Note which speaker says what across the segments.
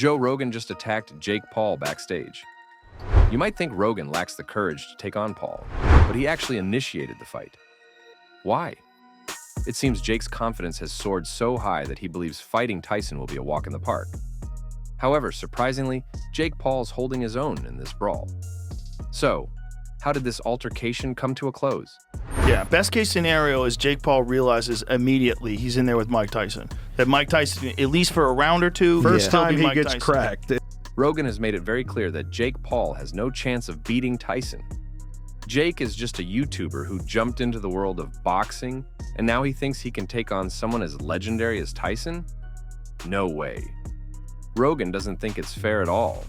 Speaker 1: Joe Rogan just attacked Jake Paul backstage. You might think Rogan lacks the courage to take on Paul, but he actually initiated the fight. Why? It seems Jake's confidence has soared so high that he believes fighting Tyson will be a walk in the park. However, surprisingly, Jake Paul's holding his own in this brawl. So, how did this altercation come to a close?
Speaker 2: Yeah, best case scenario is Jake Paul realizes immediately he's in there with Mike Tyson. That Mike Tyson, at least for a round or two,
Speaker 3: first time he
Speaker 2: Mike
Speaker 3: gets
Speaker 2: Tyson.
Speaker 3: cracked.
Speaker 1: Rogan has made it very clear that Jake Paul has no chance of beating Tyson. Jake is just a YouTuber who jumped into the world of boxing, and now he thinks he can take on someone as legendary as Tyson? No way. Rogan doesn't think it's fair at all.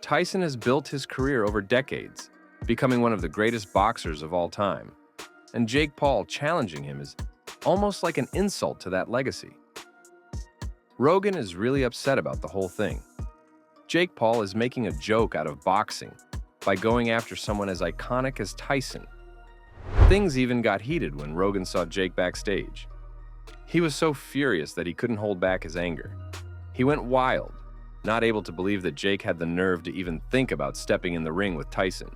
Speaker 1: Tyson has built his career over decades, becoming one of the greatest boxers of all time. And Jake Paul challenging him is almost like an insult to that legacy. Rogan is really upset about the whole thing. Jake Paul is making a joke out of boxing by going after someone as iconic as Tyson. Things even got heated when Rogan saw Jake backstage. He was so furious that he couldn't hold back his anger. He went wild, not able to believe that Jake had the nerve to even think about stepping in the ring with Tyson.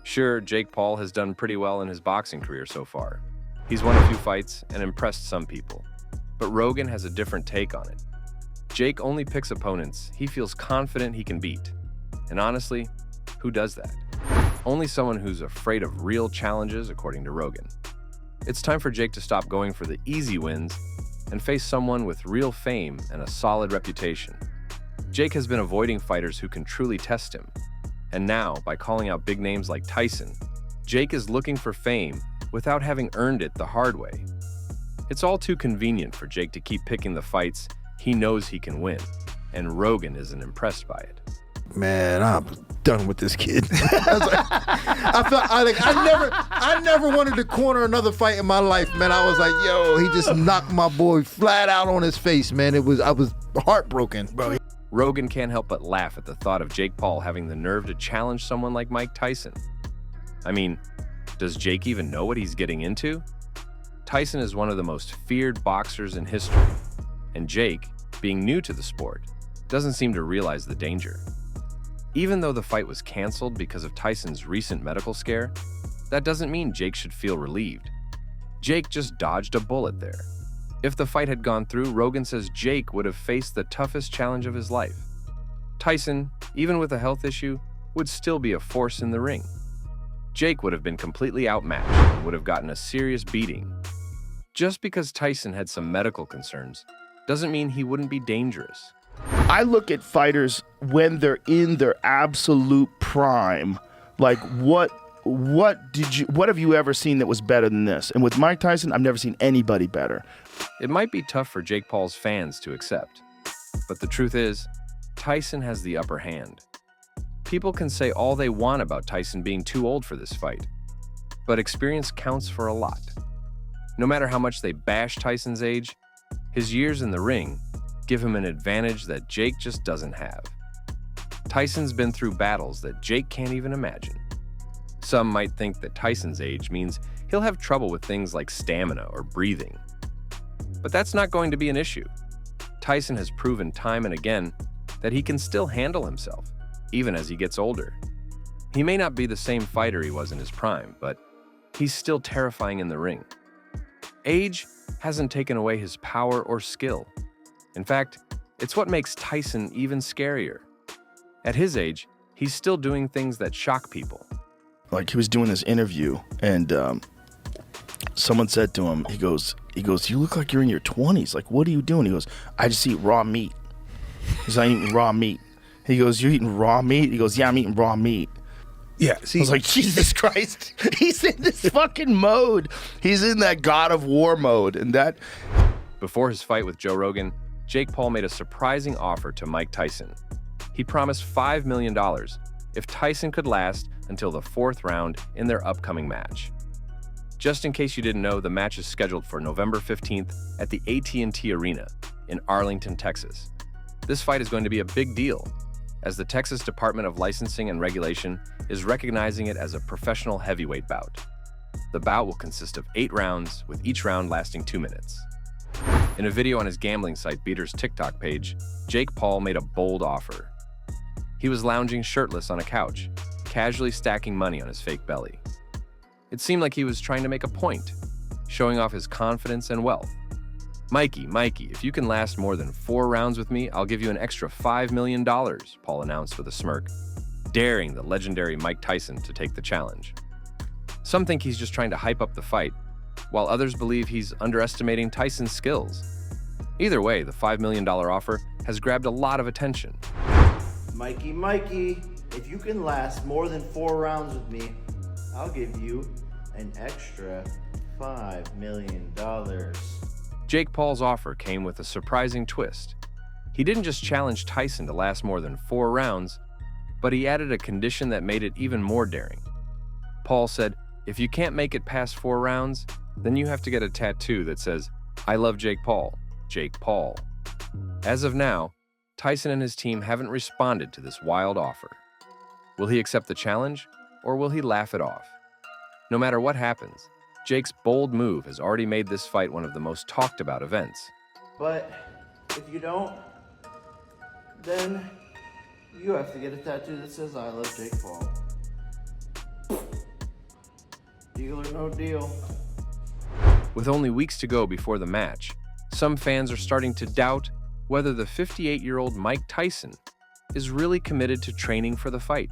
Speaker 1: Sure, Jake Paul has done pretty well in his boxing career so far. He's won a few fights and impressed some people. But Rogan has a different take on it. Jake only picks opponents he feels confident he can beat. And honestly, who does that? Only someone who's afraid of real challenges, according to Rogan. It's time for Jake to stop going for the easy wins and face someone with real fame and a solid reputation. Jake has been avoiding fighters who can truly test him. And now, by calling out big names like Tyson, Jake is looking for fame without having earned it the hard way. It's all too convenient for Jake to keep picking the fights he knows he can win, and Rogan isn't impressed by it.
Speaker 3: Man, I'm done with this kid. I never wanted to corner another fight in my life, man. I was like, yo, he just knocked my boy flat out on his face, man. I was heartbroken, bro.
Speaker 1: Rogan can't help but laugh at the thought of Jake Paul having the nerve to challenge someone like Mike Tyson. I mean, does Jake even know what he's getting into? Tyson is one of the most feared boxers in history, and Jake, being new to the sport, doesn't seem to realize the danger. Even though the fight was canceled because of Tyson's recent medical scare, that doesn't mean Jake should feel relieved. Jake just dodged a bullet there. If the fight had gone through, Rogan says Jake would have faced the toughest challenge of his life. Tyson, even with a health issue, would still be a force in the ring. Jake would have been completely outmatched and would have gotten a serious beating. Just because Tyson had some medical concerns doesn't mean he wouldn't be dangerous.
Speaker 2: I look at fighters when they're in their absolute prime. Like, what have you ever seen that was better than this? And with Mike Tyson, I've never seen anybody better.
Speaker 1: It might be tough for Jake Paul's fans to accept, but the truth is, Tyson has the upper hand. People can say all they want about Tyson being too old for this fight, but experience counts for a lot. No matter how much they bash Tyson's age, his years in the ring give him an advantage that Jake just doesn't have. Tyson's been through battles that Jake can't even imagine. Some might think that Tyson's age means he'll have trouble with things like stamina or breathing. But that's not going to be an issue. Tyson has proven time and again that he can still handle himself, even as he gets older. He may not be the same fighter he was in his prime, but he's still terrifying in the ring. Age hasn't taken away his power or skill. In fact, it's what makes Tyson even scarier. At his age, he's still doing things that shock people.
Speaker 2: Like, he was doing this interview, and someone said to him, he goes, you look like you're in your 20s. Like, what are you doing? He goes, I just eat raw meat. He's like, I'm eating raw meat. He goes, you're eating raw meat? He goes, yeah, I'm eating raw meat.
Speaker 3: Yeah,
Speaker 2: I was like, Jesus Christ. He's in this fucking mode. He's in that God of War mode. And that...
Speaker 1: Before his fight with Joe Rogan, Jake Paul made a surprising offer to Mike Tyson. He promised $5 million if Tyson could last until the 4th round in their upcoming match. Just in case you didn't know, the match is scheduled for November 15th at the AT&T Arena in Arlington, Texas. This fight is going to be a big deal, as the Texas Department of Licensing and Regulation is recognizing it as a professional heavyweight bout. The bout will consist of 8 rounds, with each round lasting 2 minutes. In a video on his gambling site Beater's TikTok page, Jake Paul made a bold offer. He was lounging shirtless on a couch, casually stacking money on his fake belly. It seemed like he was trying to make a point, showing off his confidence and wealth. Mikey, if you can last more than 4 rounds with me, I'll give you an extra $5 million, Paul announced with a smirk, daring the legendary Mike Tyson to take the challenge. Some think he's just trying to hype up the fight, while others believe he's underestimating Tyson's skills. Either way, the $5 million offer has grabbed a lot of attention.
Speaker 4: Mikey, if you can last more than 4 rounds with me, I'll give you an extra $5 million.
Speaker 1: Jake Paul's offer came with a surprising twist. He didn't just challenge Tyson to last more than 4 rounds, but he added a condition that made it even more daring. Paul said, if you can't make it past 4 rounds, then you have to get a tattoo that says, I love Jake Paul, Jake Paul. As of now, Tyson and his team haven't responded to this wild offer. Will he accept the challenge, or will he laugh it off? No matter what happens, Jake's bold move has already made this fight one of the most talked about events.
Speaker 4: But if you don't, then you have to get a tattoo that says I love Jake Paul. Deal or no deal.
Speaker 1: With only weeks to go before the match, some fans are starting to doubt whether the 58-year-old Mike Tyson is really committed to training for the fight.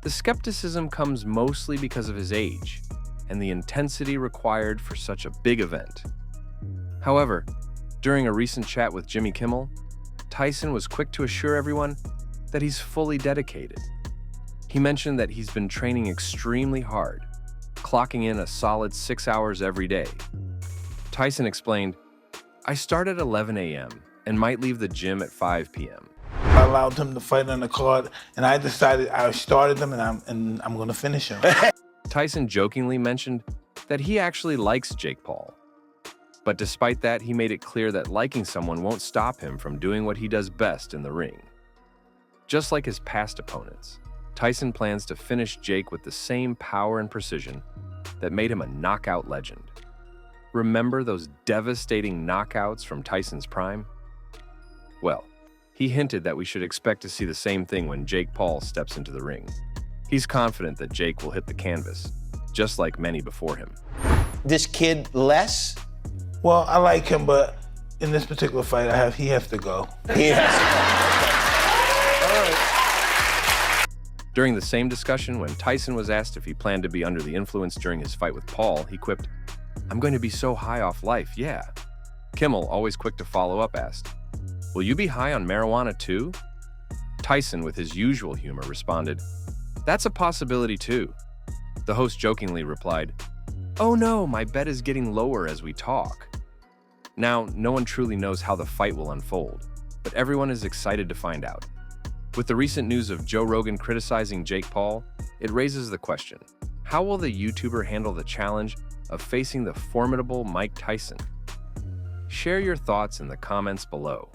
Speaker 1: The skepticism comes mostly because of his age and the intensity required for such a big event. However, during a recent chat with Jimmy Kimmel, Tyson was quick to assure everyone that he's fully dedicated. He mentioned that he's been training extremely hard, clocking in a solid 6 hours every day. Tyson explained, I start at 11 a.m. and might leave the gym at 5 p.m.
Speaker 5: I allowed him to fight on the card, and I decided I started him, and I'm going to finish him.
Speaker 1: Tyson jokingly mentioned that he actually likes Jake Paul. But despite that, he made it clear that liking someone won't stop him from doing what he does best in the ring. Just like his past opponents, Tyson plans to finish Jake with the same power and precision that made him a knockout legend. Remember those devastating knockouts from Tyson's prime? Well, he hinted that we should expect to see the same thing when Jake Paul steps into the ring. He's confident that Jake will hit the canvas, just like many before him.
Speaker 6: This kid less?
Speaker 5: Well, I like him, but in this particular fight, he has to go.
Speaker 6: He has
Speaker 1: During the same discussion, when Tyson was asked if he planned to be under the influence during his fight with Paul, he quipped, I'm going to be so high off life, yeah. Kimmel, always quick to follow up, asked, will you be high on marijuana too? Tyson, with his usual humor, responded, that's a possibility too. The host jokingly replied, oh no, my bet is getting lower as we talk. Now, no one truly knows how the fight will unfold, but everyone is excited to find out. With the recent news of Joe Rogan criticizing Jake Paul, it raises the question, how will the YouTuber handle the challenge of facing the formidable Mike Tyson? Share your thoughts in the comments below.